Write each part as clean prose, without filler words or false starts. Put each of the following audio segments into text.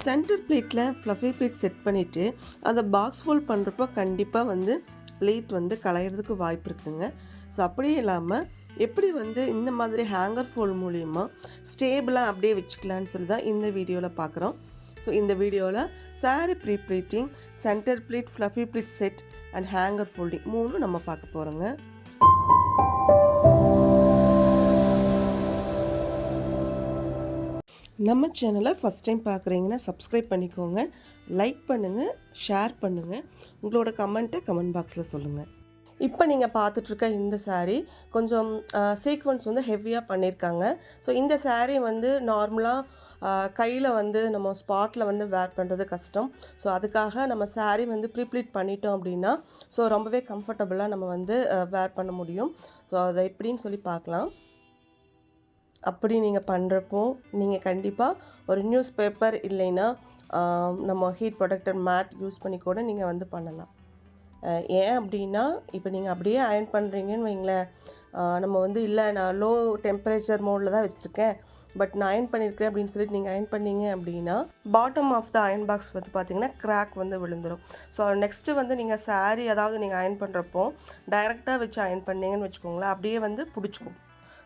Centre ப்ளீட்டில் fluffy pleat set பண்ணிவிட்டு அதை box fold பண்ணுறப்போ கண்டிப்பாக வந்து ப்ளீட் வந்து களையிறதுக்கு வாய்ப்பு இருக்குங்க. ஸோ அப்படியே இல்லாமல் எப்படி வந்து இந்த மாதிரி ஹேங்கர் ஃபோல்ட் மூலிமா ஸ்டேபிளாக அப்படியே வச்சுக்கலான்னு சொல்லி தான் இந்த வீடியோவில் பார்க்குறோம். ஸோ இந்த வீடியோவில் sari pre pleating, centre pleat, fluffy pleat set and hanger folding மூணும் நம்ம பார்க்க போகிறோங்க. நம்ம சேனலை ஃபஸ்ட் டைம் பார்க்குறீங்கன்னா சப்ஸ்கிரைப் பண்ணிக்கோங்க, லைக் பண்ணுங்கள், ஷேர் பண்ணுங்கள், உங்களோட கமெண்ட்டை கமெண்ட் பாக்ஸில் சொல்லுங்கள். இப்போ நீங்கள் பார்த்துட்ருக்க இந்த சாரீ கொஞ்சம் சீக்வன்ஸ் வந்து ஹெவியாக பண்ணியிருக்காங்க. ஸோ இந்த சாரீ வந்து நார்மலாக கையில் வந்து நம்ம ஸ்பாட்டில் வந்து வேர் பண்ணுறது கஷ்டம். ஸோ அதுக்காக நம்ம சாரீ வந்து ப்ரீப்ளீட் பண்ணிட்டோம் அப்படின்னா ஸோ ரொம்பவே கம்ஃபர்டபுளாக நம்ம வந்து வேர் பண்ண முடியும். ஸோ அதை எப்படின்னு சொல்லி பார்க்கலாம். அப்படி நீங்கள் பண்ணுறப்போ நீங்கள் கண்டிப்பாக ஒரு நியூஸ் பேப்பர் இல்லைன்னா நம்ம ஹீட் ப்ரொடெக்டர் மேட் யூஸ் பண்ணி கூட நீங்கள் வந்து பண்ணலாம். ஏன் அப்படின்னா இப்போ நீங்கள் அப்படியே அயர்ன் பண்ணுறீங்கன்னு வைங்களேன், நம்ம வந்து இல்லை நான் லோ டெம்பரேச்சர் மோடில் தான் வச்சுருக்கேன் பட் நான் அயர்ன் பண்ணியிருக்கேன் அப்படின்னு சொல்லிட்டு நீங்கள் அயர்ன் பண்ணீங்க அப்படின்னா bottom of the iron box வந்து பார்த்திங்கன்னா கிராக் வந்து விழுந்துடும். ஸோ நெக்ஸ்ட்டு வந்து நீங்கள் சாரீ அதாவது நீங்கள் அயர்ன் பண்ணுறப்போ டைரெக்டாக வச்சு அயர்ன் பண்ணீங்கன்னு வச்சுக்கோங்களேன், அப்படியே வந்து பிடிச்சிக்கும்.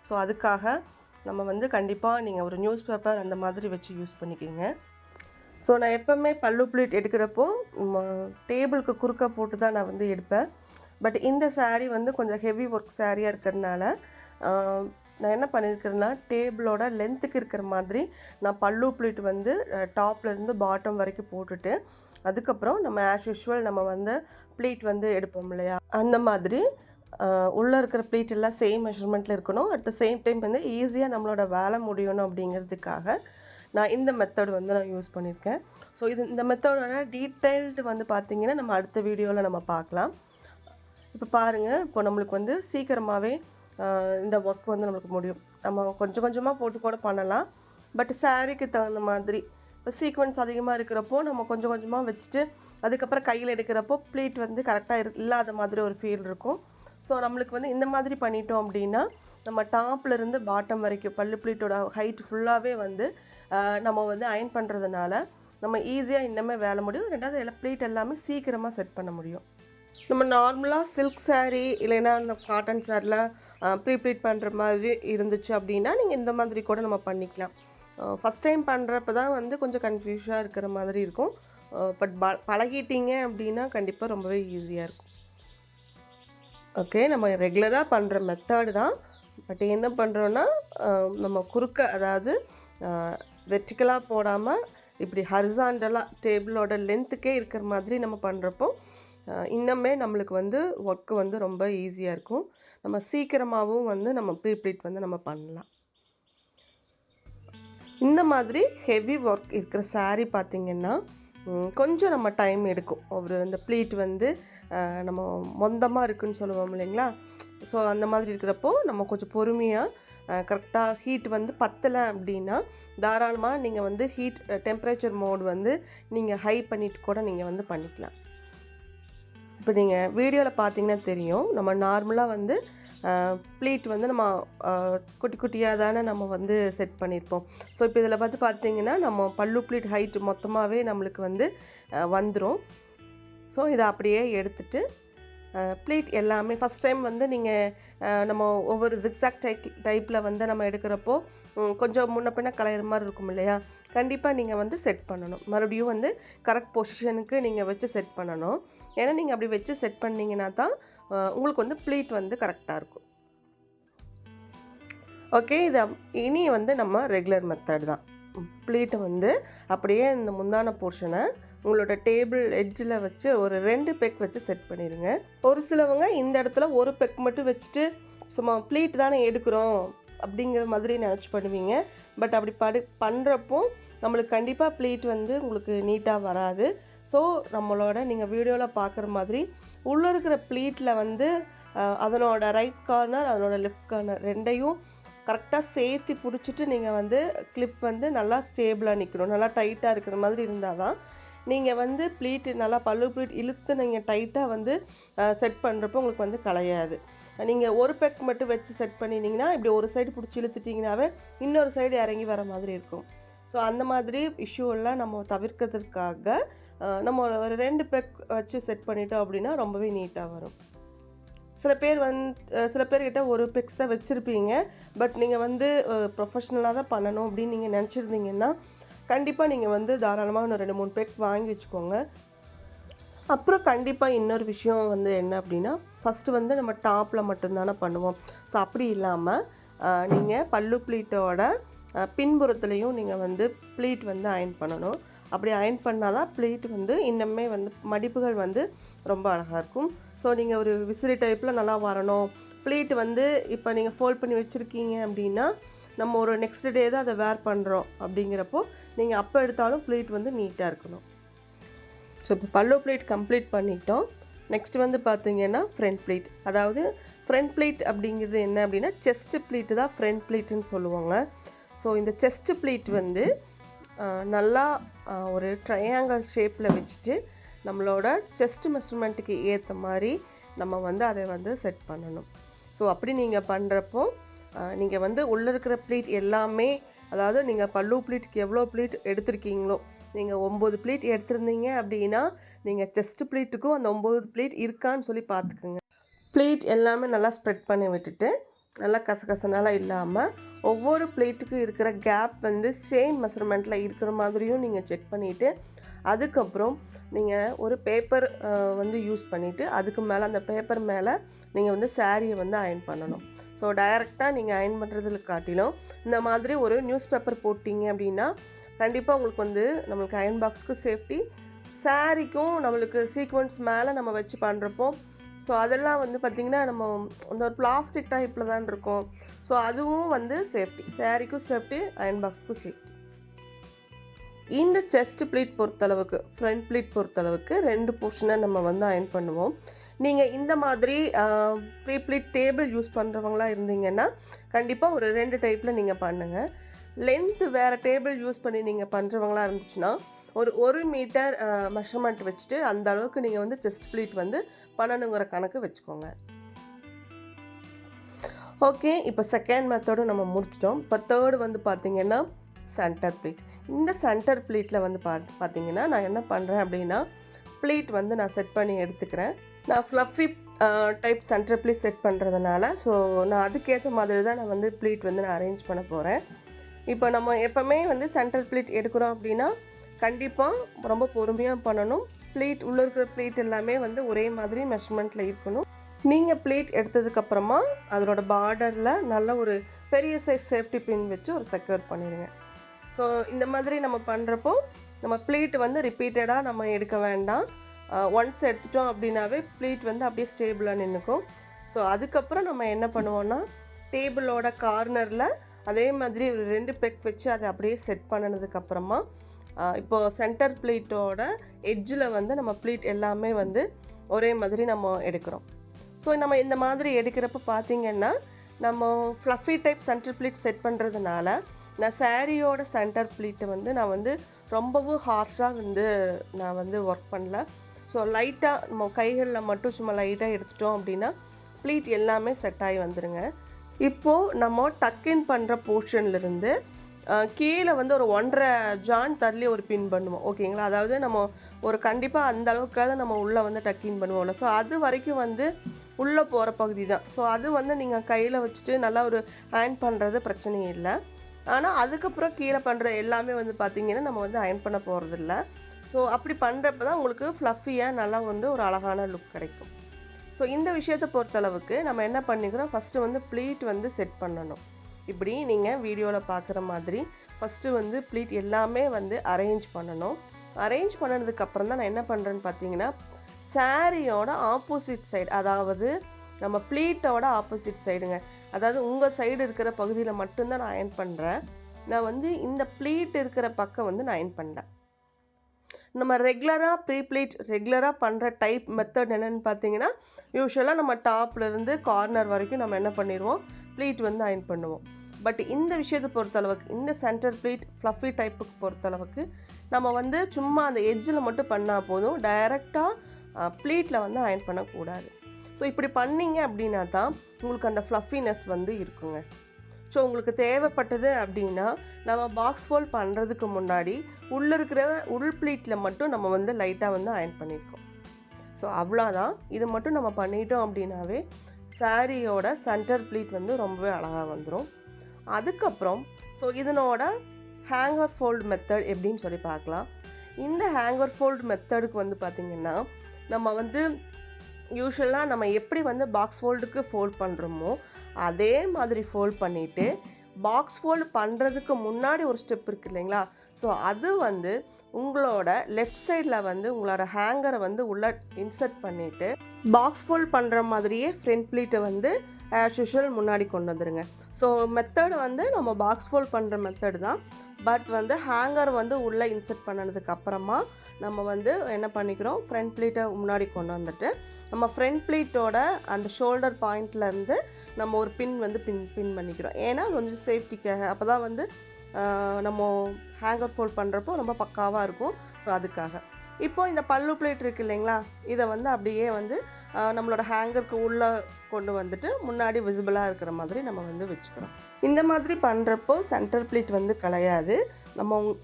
ஸோ அதுக்காக நம்ம வந்து கண்டிப்பாக நீங்கள் ஒரு நியூஸ் பேப்பர் அந்த மாதிரி வச்சு யூஸ் பண்ணிக்கிங்க. ஸோ நான் எப்போவுமே பல்லு ப்ளீட் எடுக்கிறப்போ டேபிளுக்கு குறுக்க போட்டு தான் நான் வந்து எடுப்பேன். பட் இந்த சாரீ வந்து கொஞ்சம் ஹெவி ஒர்க் சாரியாக இருக்கிறதுனால நான் என்ன பண்ணியிருக்கிறேன்னா டேபிளோட லென்த்துக்கு இருக்கிற மாதிரி நான் பல்லு ப்ளீட் வந்து டாப்லேருந்து பாட்டம் வரைக்கும் போட்டுட்டு அதுக்கப்புறம் நம்ம ஆஸ் யூஷுவல் நம்ம வந்து ப்ளீட் வந்து எடுப்போம் இல்லையா, அந்த மாதிரி உள்ளே இருக்கிற ப்ளீட் எல்லாம் சேம் மெஷர்மெண்ட்டில் இருக்கணும். அட் த சேம் டைம் வந்து ஈஸியாக நம்மளோட வேலை முடியணும் அப்படிங்கிறதுக்காக நான் இந்த மெத்தட் வந்து நான் யூஸ் பண்ணியிருக்கேன். ஸோ இந்த மெத்தடோட டீட்டெயில்டு வந்து பார்த்திங்கன்னா நம்ம அடுத்த வீடியோவில் நம்ம பார்க்கலாம். இப்போ பாருங்கள், இப்போ நம்மளுக்கு வந்து சீக்கிரமாகவே இந்த ஒர்க் வந்து நம்மளுக்கு முடியும். நம்ம கொஞ்சம் கொஞ்சமாக போட்டு கூட பண்ணலாம். பட் சாரீக்கு தகுந்த மாதிரி இப்போ சீக்வன்ஸ் அதிகமாக இருக்கிறப்போ நம்ம கொஞ்சம் கொஞ்சமாக வச்சுட்டு அதுக்கப்புறம் கையில் எடுக்கிறப்போ ப்ளீட் வந்து கரெக்டாக இல்லாத மாதிரி ஒரு ஃபீல் இருக்கும். ஸோ நம்மளுக்கு வந்து இந்த மாதிரி பண்ணிட்டோம் அப்படின்னா நம்ம டாப்லேருந்து பாட்டம் வரைக்கும் பல்லு ப்ளீட்டோட ஹைட் ஃபுல்லாகவே வந்து நம்ம வந்து அயர்ன் பண்ணுறதுனால நம்ம ஈஸியாக இன்னமே வேலை முடியும். ரெண்டாவது எல்லாம் ப்ளீட் எல்லாமே சீக்கிரமாக செட் பண்ண முடியும். நம்ம நார்மலாக சில்க் சாரீ இல்லைன்னா இந்த காட்டன் சாரியில் ப்ரீப்ளீட் பண்ணுற மாதிரி இருந்துச்சு அப்படின்னா நீங்கள் இந்த மாதிரி கூட நம்ம பண்ணிக்கலாம். ஃபஸ்ட் டைம் பண்ணுறப்ப தான் வந்து கொஞ்சம் கன்ஃபியூஷனாக இருக்கிற மாதிரி இருக்கும். பட் பழகிட்டீங்க அப்படின்னா கண்டிப்பாக ரொம்பவே ஈஸியாக இருக்கும். ஓகே, நம்ம ரெகுலராக பண்ணுற மெத்தடு தான். பட் என்ன பண்ணுறோன்னா நம்ம குறுக்க அதாவது வெர்டிக்கலாக போடாமல் இப்படி ஹரிசாண்டலாக டேபிளோட லென்த்துக்கே இருக்கிற மாதிரி நம்ம பண்ணுறப்போ இன்னுமே நம்மளுக்கு வந்து ஒர்க்கு வந்து ரொம்ப ஈஸியாக இருக்கும். நம்ம சீக்கிரமாகவும் வந்து நம்ம ப்ரீப்ளீட் வந்து நம்ம பண்ணலாம். இந்த மாதிரி ஹெவி ஒர்க் இருக்கிற சாரீ பார்த்திங்கன்னா கொஞ்சம் நம்ம டைம் எடுக்கும். ஒரு இந்த ப்ளீட் வந்து நம்ம மொந்தமாக இருக்குதுன்னு சொல்லுவோம் இல்லைங்களா, ஸோ அந்த மாதிரி இருக்கிறப்போ நம்ம கொஞ்சம் பொறுமையாக கரெக்டாக ஹீட் வந்து பத்தலை அப்படின்னா தாராளமாக நீங்கள் வந்து ஹீட் டெம்பரேச்சர் மோட் வந்து நீங்கள் ஹை பண்ணிவிட்டு கூட நீங்கள் வந்து பண்ணிக்கலாம். இப்போ நீங்கள் வீடியோவில் பார்த்தீங்கன்னா தெரியும், நம்ம நார்மலாக வந்து ப்ளீட் வந்து நம்ம குட்டி குட்டியாக தானே நம்ம வந்து செட் பண்ணியிருப்போம். ஸோ இப்போ இதில் பார்த்தீங்கன்னா நம்ம பல்லு ப்ளீட் ஹைட் மொத்தமாகவே நம்மளுக்கு வந்து வந்துடும். ஸோ இதை அப்படியே எடுத்துகிட்டு ப்ளீட் எல்லாமே ஃபஸ்ட் டைம் வந்து நீங்கள் நம்ம ஒவ்வொரு ஜிக்ஸாக் டைப்பில் வந்து நம்ம எடுக்கிறப்போ கொஞ்சம் முன்ன பின்ன கலையிற மாதிரி இருக்கும் இல்லையா, கண்டிப்பாக நீங்கள் வந்து செட் பண்ணணும். மறுபடியும் வந்து கரெக்ட் பொசிஷனுக்கு நீங்கள் வச்சு செட் பண்ணணும். ஏன்னா நீங்கள் அப்படி வச்சு செட் பண்ணிங்கன்னா தான் உங்களுக்கு வந்து ப்ளீட் வந்து கரெக்டாக இருக்கும். ஓகே, இது இனி வந்து நம்ம ரெகுலர் மெத்தட் தான். ப்ளீட்டை வந்து அப்படியே இந்த முந்தான போர்ஷனை உங்களோட டேபிள் எட்ஜில் வச்சு ஒரு 2 பெக் வச்சு செட் பண்ணிடுங்க. ஒரு சிலவங்க இந்த இடத்துல ஒரு பெக் மட்டும் வச்சுட்டு சும்மா ப்ளீட் தானே எடுக்கிறோம் அப்படிங்கிற மாதிரி நினச்சி பண்ணுவீங்க. பட் அப்படி பண்ணுறப்போ நம்மளுக்கு கண்டிப்பாக ப்ளீட் வந்து உங்களுக்கு நீட்டாக வராது. ஸோ நம்மளோட நீங்கள் வீடியோவில் பார்க்குற மாதிரி உள்ளே இருக்கிற ப்ளீட்டில் வந்து அதனோட ரைட் கார்னர் அதனோட லெஃப்ட் கார்னர் ரெண்டையும் கரெக்டாக சேர்த்து பிடிச்சிட்டு நீங்கள் வந்து கிளிப் வந்து நல்லா ஸ்டேபிளாக நிற்கணும். நல்லா டைட்டாக இருக்கிற மாதிரி இருந்தால் தான் நீங்கள் வந்து ப்ளீட் நல்லா பல்லு ப்ளீட் இழுத்து நீங்கள் டைட்டாக வந்து செட் பண்ணுறப்போ உங்களுக்கு வந்து கலையாது. நீங்கள் ஒரு பெக் மட்டும் வச்சு செட் பண்ணினீங்கன்னா இப்படி ஒரு சைடு பிடிச்சி இழுத்துட்டிங்கனாவே இன்னொரு சைடு இறங்கி வர மாதிரி இருக்கும். ஸோ அந்த மாதிரி இஷ்யூவெல்லாம் நம்ம தவிர்க்கிறதுக்காக நம்ம ஒரு 2 பெக் வச்சு செட் பண்ணிட்டோம் அப்படின்னா ரொம்பவே நீட்டாக வரும். சில பேர்கிட்ட ஒரு பெக்ஸ் தான் வச்சுருப்பீங்க. பட் நீங்கள் வந்து ப்ரொஃபஷ்னலாக தான் பண்ணணும் அப்படின்னு நீங்கள் நினச்சிருந்தீங்கன்னா கண்டிப்பாக நீங்கள் வந்து தாராளமாக இன்னும் 2-3 பெக் வாங்கி வச்சுக்கோங்க. அப்புறம் கண்டிப்பாக இன்னொரு விஷயம் வந்து என்ன அப்படின்னா, ஃபஸ்ட்டு வந்து நம்ம டாப்பில் மட்டும்தானே பண்ணுவோம். ஸோ அப்படி இல்லாமல் நீங்கள் பல்லு ப்ளீட்டோட பின்புறத்துலேயும் நீங்கள் வந்து ப்ளீட் வந்து அயர்ன் பண்ணணும். அப்படி அயர்ன் பண்ணால் தான் ப்ளீட் வந்து இன்னுமே வந்து மடிப்புகள் வந்து ரொம்ப அழகாக இருக்கும். ஸோ நீங்கள் ஒரு விசிறி டைப்பில் நல்லா வரணும். ப்ளீட் வந்து இப்போ நீங்கள் ஃபோல்ட் பண்ணி வச்சுருக்கீங்க அப்படின்னா நம்ம ஒரு நெக்ஸ்ட் டே தான் அதை வேர் பண்ணுறோம் அப்படிங்கிறப்போ நீங்கள் அப்போ எடுத்தாலும் ப்ளீட் வந்து நீட்டாக இருக்கணும். ஸோ இப்போ பல்லு ப்ளீட் கம்ப்ளீட் பண்ணிட்டோம். நெக்ஸ்ட் வந்து பார்த்திங்கன்னா ஃப்ரண்ட் ப்ளீட். அதாவது ஃப்ரண்ட் ப்ளீட் அப்படிங்கிறது என்ன அப்படின்னா செஸ்ட் ப்ளீட்டு தான் ஃப்ரண்ட் ப்ளீட்டுன்னு சொல்லுவாங்க. ஸோ இந்த செஸ்ட் ப்ளீட் வந்து நல்லா ஒரு ட்ரையாங்கிள் ஷேப்பில் வச்சுட்டு நம்மளோட செஸ்ட் மெஷர்மெண்ட்டுக்கு ஏற்ற மாதிரி நம்ம வந்து அதை வந்து செட் பண்ணணும். ஸோ அப்படி நீங்கள் பண்ணுறப்போ நீங்கள் வந்து உள்ளே இருக்கிற ப்ளீட் எல்லாமே, அதாவது நீங்கள் பல்லு ப்ளீட்டுக்கு எவ்வளோ ப்ளீட் எடுத்திருக்கீங்களோ, நீங்கள் 9 ப்ளீட் எடுத்திருந்தீங்க அப்படின்னா நீங்கள் செஸ்ட் ப்ளீட்டுக்கும் அந்த 9 ப்ளீட் இருக்கான்னு சொல்லி பார்த்துக்குங்க. ப்ளீட் எல்லாமே நல்லா ஸ்ப்ரெட் பண்ணி விட்டுட்டு நல்லா கசகசனாலாம் இல்லாமல் ஒவ்வொரு ப்ளீட்டுக்கும் இருக்கிற கேப் வந்து சேம் மெஷர்மெண்ட்டில் இருக்கிற மாதிரியும் நீங்கள் செக் பண்ணிவிட்டு அதுக்கப்புறம் நீங்கள் ஒரு பேப்பர் வந்து யூஸ் பண்ணிவிட்டு அதுக்கு மேலே அந்த பேப்பர் மேலே நீங்கள் வந்து சாரியை வந்து அயர்ன் பண்ணணும். ஸோ டைரெக்டாக நீங்கள் அயர்ன் பண்ணுறதுல காட்டிலும் இந்த மாதிரி ஒரு நியூஸ் பேப்பர் போட்டிங்க அப்படின்னா கண்டிப்பாக உங்களுக்கு வந்து நம்மளுக்கு அயர்ன் பாக்ஸுக்கு சேஃப்டி, சாரிக்கும் நம்மளுக்கு சீக்வன்ஸ் மேலே நம்ம வச்சு பண்ணுறப்போ ஸோ அதெல்லாம் வந்து பார்த்திங்கன்னா நம்ம அந்த ஒரு பிளாஸ்டிக் டைப்பில் தான் இருக்கும். ஸோ அதுவும் வந்து சேஃப்டி, சாரிக்கும் சேஃப்டி, அயர்ன் பாக்ஸுக்கும் சேஃப்டி. இந்த செஸ்ட் ப்ளீட் பொறுத்தளவுக்கு, ஃப்ரண்ட் ப்ளீட் பொறுத்தளவுக்கு 2 போர்ஷனை நம்ம வந்து அயர்ன் பண்ணுவோம். நீங்கள் இந்த மாதிரி ப்ரீ ப்ளீட் டேபிள் யூஸ் பண்ணுறவங்களா இருந்தீங்கன்னா கண்டிப்பாக ஒரு 2 டைப்பில் நீங்கள் பண்ணுங்கள். லென்த்து வேறு டேபிள் யூஸ் பண்ணி நீங்கள் பண்ணுறவங்களா இருந்துச்சுன்னா ஒரு 1 மீட்டர் மெஷர்மெண்ட் வச்சுட்டு அந்த அளவுக்கு நீங்கள் வந்து செஸ்ட் ப்ளீட் வந்து பண்ணணுங்கிற கணக்கு வச்சுக்கோங்க. ஓகே, இப்போ செகண்ட் மெத்தடும் நம்ம முடிச்சிட்டோம். இப்போ தேர்டு வந்து பார்த்திங்கன்னா சென்டர் ப்ளீட். இந்த சென்டர் ப்ளீட்டில் வந்து பார்த்திங்கன்னா நான் என்ன பண்ணுறேன் அப்படின்னா ப்ளீட் வந்து நான் செட் பண்ணி எடுத்துக்கிறேன். நான் fluffy type centre pleat set பண்ணுறதுனால ஸோ நான் அதுக்கேற்ற மாதிரி தான் நான் வந்து ப்ளீட் வந்து நான் அரேஞ்ச் பண்ண போகிறேன். இப்போ நம்ம எப்போவுமே வந்து சென்டர் ப்ளீட் எடுக்கிறோம் அப்படின்னா கண்டிப்பாக ரொம்ப பொறுமையாக பண்ணணும். ப்ளீட் உள்ளே இருக்கிற ப்ளீட் எல்லாமே வந்து ஒரே மாதிரி மெஷர்மெண்ட்டில் இருக்கணும். நீங்கள் ப்ளீட் எடுத்ததுக்கப்புறமா அதனோட பார்டரில் நல்ல ஒரு பெரிய சைஸ் சேஃப்டி பின் வச்சு ஒரு செக்யூர் பண்ணிடுங்க. ஸோ இந்த மாதிரி நம்ம பண்ணுறப்போ நம்ம ப்ளீட் வந்து ரிப்பீட்டடாக நம்ம எடுக்க வேண்டாம். ஒன்ஸ் எடுத்துட்டோம் அப்படின்னாவே ப்ளீட் வந்து அப்படியே ஸ்டேபிளாக நின்றுக்கும். ஸோ அதுக்கப்புறம் நம்ம என்ன பண்ணுவோன்னா டேபிளோட கார்னரில் அதே மாதிரி ஒரு 2 பெக் வச்சு அதை அப்படியே செட் பண்ணினதுக்கப்புறமா இப்போது சென்டர் ப்ளீட்டோட எட்ஜில் வந்து நம்ம ப்ளீட் எல்லாமே வந்து ஒரே மாதிரி நம்ம எடுக்கிறோம். ஸோ நம்ம இந்த மாதிரி எடுக்கிறப்ப பார்த்திங்கன்னா நம்ம fluffy type centre pleat set பண்ணுறதுனால நான் சாரியோட சென்டர் ப்ளீட்டை வந்து நான் வந்து ரொம்பவும் ஹார்ஷாக வந்து நான் வந்து ஒர்க் பண்ணல. ஸோ லைட்டாக நம்ம கைகளில் மட்டும் சும்மா லைட்டாக எடுத்துட்டோம் அப்படின்னா ப்ளீட் எல்லாமே செட் ஆகி வந்துடுங்க. இப்போது நம்ம டக்கின் பண்ணுற போர்ஷன்லேருந்து கீழே வந்து ஒரு 1.5 ஜான் தள்ளி ஒரு பின் பண்ணுவோம். ஓகேங்களா? அதாவது நம்ம ஒரு கண்டிப்பாக அந்த அளவுக்காக நம்ம உள்ளே வந்து டக்கின் பண்ணுவோம்ல. ஸோ அது வரைக்கும் வந்து உள்ளே போகிற பகுதி தான். ஸோ அது வந்து நீங்கள் கையில் வச்சுட்டு நல்லா ஒரு அயர்ன் பண்ணுறது பிரச்சனையே இல்லை. ஆனால் அதுக்கப்புறம் கீழே பண்ணுற எல்லாமே வந்து பார்த்திங்கன்னா நம்ம வந்து அயர்ன் பண்ண போகிறதில்ல. ஸோ அப்படி பண்ணுறப்ப தான் உங்களுக்கு ஃப்ளஃபியாக நல்லா வந்து ஒரு அழகான லுக் கிடைக்கும். ஸோ இந்த விஷயத்தை பொறுத்தளவுக்கு நம்ம என்ன பண்ணிக்கிறோம், ஃபஸ்ட்டு வந்து ப்ளீட் வந்து செட் பண்ணணும். இப்படி நீங்கள் வீடியோவில் பார்க்குற மாதிரி ஃபஸ்ட்டு வந்து ப்ளீட் எல்லாமே வந்து அரேஞ்ச் பண்ணணும். அரேஞ்ச் பண்ணதுக்கப்புறம் தான் நான் என்ன பண்ணுறேன்னு பார்த்தீங்கன்னா சாரியோட ஆப்போசிட் சைடு, அதாவது நம்ம ப்ளீட்டோட ஆப்போசிட் சைடுங்க, அதாவது உங்கள் சைடு இருக்கிற பகுதியில் மட்டும்தான் நான் அயர்ன் பண்ணுறேன். நான் வந்து இந்த ப்ளீட் இருக்கிற பக்கம் வந்து நான் அயர்ன் பண்ணேன். நம்ம ரெகுலராக ப்ரீ ப்ளீட் ரெகுலராக பண்ணுற டைப் மெத்தட் என்னென்னு பார்த்தீங்கன்னா யூஸ்வலாக நம்ம டாப்லேருந்து கார்னர் வரைக்கும் நம்ம என்ன பண்ணிடுவோம், ப்ளீட் வந்து அயர்ன் பண்ணுவோம். பட் இந்த விஷயத்தை பொறுத்தளவுக்கு, இந்த சென்டர் ப்ளீட் ஃப்ளஃபி டைப்புக்கு பொறுத்தளவுக்கு நம்ம வந்து சும்மா அந்த எட்ஜில் மட்டும் பண்ணால் போதும், டைரெக்டாக ப்ளீட்டில் வந்து அயர்ன் பண்ணக்கூடாது. ஸோ இப்படி பண்ணிங்க அப்படின்னா தான் உங்களுக்கு அந்த ஃப்ளஃபினஸ் வந்து இருக்குங்க. ஸோ உங்களுக்கு தேவைப்பட்டது அப்படின்னா நம்ம பாக்ஸ் ஃபோல்ட் பண்ணுறதுக்கு முன்னாடி உள்ளே இருக்கிற உள் ப்ளீட்டில் மட்டும் நம்ம வந்து லைட்டாக வந்து அயர்ன் பண்ணியிருக்கோம். ஸோ அவ்வளோதான். இது மட்டும் நம்ம பண்ணிட்டோம் அப்படின்னாவே சாரியோட சென்டர் ப்ளீட் வந்து ரொம்பவே அழகாக வந்துடும். அதுக்கப்புறம் ஸோ இதனோட ஹேங்கர் ஃபோல்டு மெத்தட் எப்படின்னு சொல்லி பார்க்கலாம். இந்த ஹேங்கர் ஃபோல்டு மெத்தடுக்கு வந்து பார்த்திங்கன்னா நம்ம வந்து யூஸ்வலாக நம்ம எப்படி வந்து பாக்ஸ் ஃபோல்டுக்கு ஃபோல்ட் பண்ணுறோமோ அதே மாதிரி ஃபோல்ட் பண்ணிவிட்டு பாக்ஸ் ஃபோல்டு பண்ணுறதுக்கு முன்னாடி ஒரு ஸ்டெப் இருக்குது இல்லைங்களா, ஸோ அது வந்து உங்களோட லெஃப்ட் சைடில் வந்து உங்களோட ஹேங்கரை வந்து உள்ளே இன்சர்ட் பண்ணிவிட்டு பாக்ஸ் ஃபோல்ட் பண்ணுற மாதிரியே ஃப்ரண்ட் ப்ளீட்டை வந்து ஆஸ் யூஷுவல் முன்னாடி கொண்டு வந்துடுங்க. ஸோ மெத்தடு வந்து நம்ம பாக்ஸ் ஃபோல்ட் பண்ணுற மெத்தடு தான். பட் வந்து ஹேங்கர் வந்து உள்ளே இன்சர்ட் பண்ணதுக்கு அப்புறமா நம்ம வந்து என்ன பண்ணிக்கிறோம், ஃப்ரண்ட் ப்ளீட்டை முன்னாடி கொண்டு வந்துட்டு நம்ம ஃப்ரண்ட் ப்ளீட்டோட அந்த ஷோல்டர் பாயிண்ட்லேருந்து நம்ம ஒரு பின் வந்து பின் பண்ணிக்கிறோம். ஏன்னா அது கொஞ்சம் சேஃப்டிக்காக, அப்போ தான் வந்து நம்ம ஹேங்கர் ஃபோல்ட் பண்ணுறப்போ ரொம்ப பக்காவாக இருக்கும். ஸோ அதுக்காக இப்போது இந்த பல்லு பிளேட் இருக்குது இல்லைங்களா, இதை வந்து அப்படியே வந்து நம்மளோட ஹேங்கருக்கு உள்ளே கொண்டு வந்துட்டு முன்னாடி விசிபிளாக இருக்கிற மாதிரி நம்ம வந்து வச்சுக்கிறோம். இந்த மாதிரி பண்ணுறப்போ சென்டர் பிளேட் வந்து கலையாது.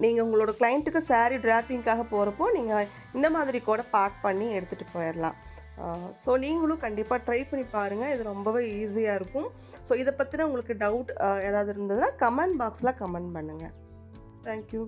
நீங்கள் உங்களோட கிளைண்ட்டுக்கு சாரீ டிராப்பிங்காக போகிறப்போ நீங்கள் இந்த மாதிரி கூட பேக் பண்ணி எடுத்துகிட்டு போயிடலாம். ஸோ நீங்களும் கண்டிப்பாக ட்ரை பண்ணி பாருங்கள். இது ரொம்பவே ஈஸியாக இருக்கும். ஸோ இதை பற்றின உங்களுக்கு டவுட் ஏதாவது இருந்ததுன்னா கமெண்ட் பாக்ஸில் கமெண்ட் பண்ணுங்கள். தேங்க்யூ.